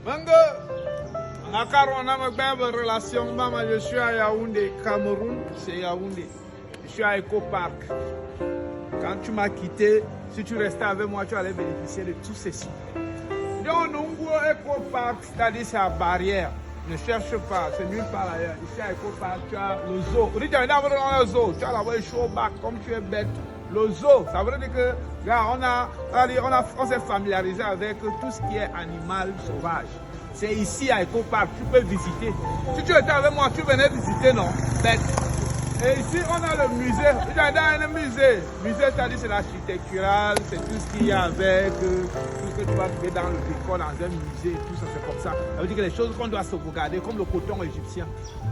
Mango, on a une relation. Je suis à Yaoundé, Cameroun, c'est Yaoundé. Je suis à Eco Park. Quand tu m'as quitté, si tu restais avec moi, tu allais bénéficier de tout ceci. Donc, Nungo Eco Park, c'est-à-dire c'est à Barrière. Ne cherche pas, c'est nulle part ailleurs. Ici à Eco Park, tu as le zoo. Tu as le zoo, tu as la voie showback, comme tu es bête. Le zoo, ça veut dire que, regarde, on s'est familiarisé avec tout ce qui est animal sauvage. C'est ici à Eco Park, tu peux visiter. Si tu étais avec moi, tu venais visiter, non? Bête. Et ici, on a le musée. Dans un musée. Musée, c'est-à-dire c'est l'architectural, c'est tout ce qu'il y a avec, tout ce que tu vas trouver dans le décor, dans un musée, tout ça, c'est comme ça. Ça veut dire que les choses qu'on doit sauvegarder, comme le coton égyptien.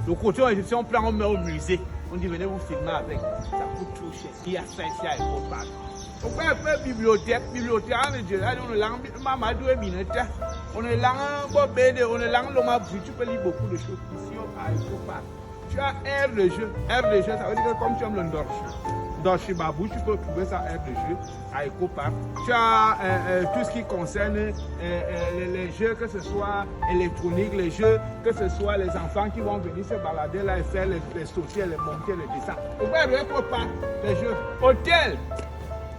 Le coton égyptien, on prend, on met au musée. On dit, venez vous filmer avec. Ça coûte trop cher. Il y a ça ici à Eco Park. On peut faire bibliothèque, on est déjà là, on est là, Mamadou et Mineta. On est là, on est là, tu peux lire beaucoup de choses ici à Eco Park. Tu as aire de jeu. Aire de jeu, ça veut dire que comme tu aimes le Ndorchi Babou, tu peux trouver ça aire de jeu à Eco Park. Tu as tout ce qui concerne les jeux, que ce soit électronique, les jeux, que ce soit les enfants qui vont venir se balader là et faire les sauter, les monter, les dessins. Au bas Eco Park, les jeux. Hôtel.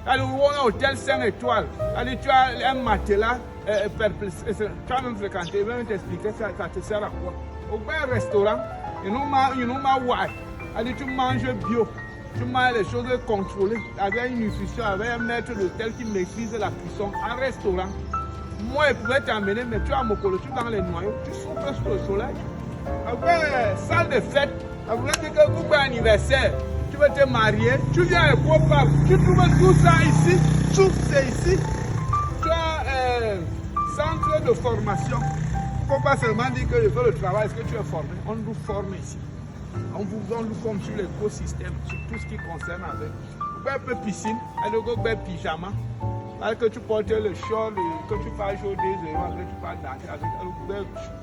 Alors, on a un hôtel 5 étoiles. Alors, tu as un matelas, tu as même fréquenté, même t'expliquer ça te sert à quoi. Au bas restaurant, you know why. Alors, tu manges bio, tu manges les choses contrôlées, avec une nutrition, avec un maître d'hôtel qui maîtrise la cuisson. Un restaurant, moi, je pourrais t'emmener, mais tu as mon colo, tu dans les noyaux, tu souffles sur le soleil. Après, salle de fête, ça veut dire que vous faites anniversaire. Tu veux te marier, tu viens à Eco Park, tu trouves tout ça ici, tout c'est ici. Tu as centre de formation. Il ne faut pas seulement dire que je fais le travail, est-ce que tu es formé? On nous forme ici. On nous forme sur l'écosystème, sur tout ce qui concerne avec. Un peu piscine, un pyjama. Que tu portes le short, que tu fasses chaud des heures, que tu parles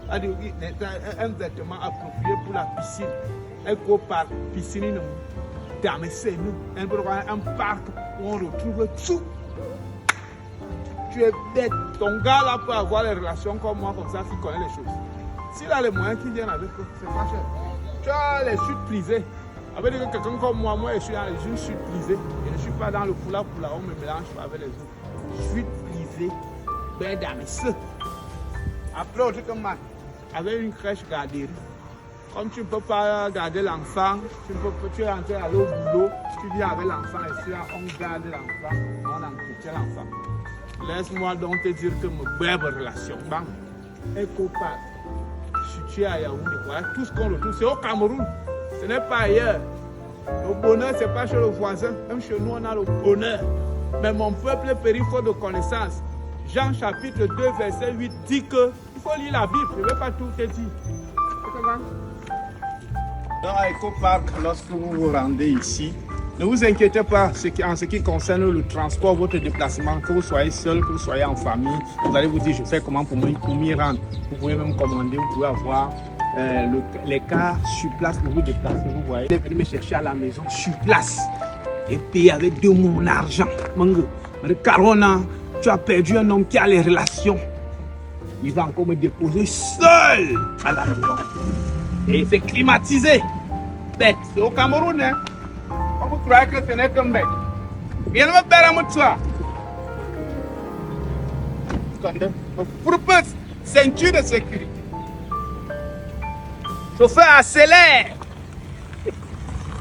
avec un vêtement approprié pour la piscine. Eco Park, piscine. C'est nous, un parc où on retrouve tout. Tu es bête. Ton gars là peut avoir les relations comme moi, comme ça, qui connaît les choses. S'il a les moyens qui viennent avec eux, c'est pas cher. Tu as les chutes privées. Ça veut dire que quelqu'un comme moi, je suis dans une chute privée. Je ne suis pas dans le poula, on me mélange pas avec les autres. Chute privée, ben dans mes seins. Après, autre que moi, avec une crèche garderie. Comme tu ne peux pas garder l'enfant, tu es en train d'aller au boulot, tu viens avec l'enfant et on garde l'enfant, on entretient l'enfant. Laisse-moi donc te dire que ma belle relation, Eco Park, situé à Yaoundé, voilà tout ce qu'on retrouve, c'est au Cameroun, ce n'est pas ailleurs. Le bonheur, ce n'est pas chez le voisin, même chez nous on a le bonheur. Mais mon peuple est péri faute de connaissance. Jean chapitre 2, verset 8 dit que il faut lire la Bible, je ne vais pas tout te dire. Dans Eco Park, lorsque vous vous rendez ici, ne vous inquiétez pas en ce qui concerne le transport, votre déplacement, que vous soyez seul, que vous soyez en famille, vous allez vous dire je fais comment pour m'y rendre. Vous pouvez même commander, vous pouvez avoir les cars sur place pour vous déplacer. Vous voyez, vous venez me chercher à la maison sur place et payer avec de mon argent. Mango, Carona, tu as perdu un homme qui a les relations. Il va encore me déposer seul à la maison. Et c'est climatisé. Bête, c'est au Cameroun, hein. On vous croyez que ce n'est qu'un bête. Viens me faire un toi. Purpose, ceinture de sécurité. Chauffeur, accélère.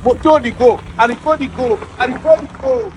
Moto du go, haricot du go, haricot du go.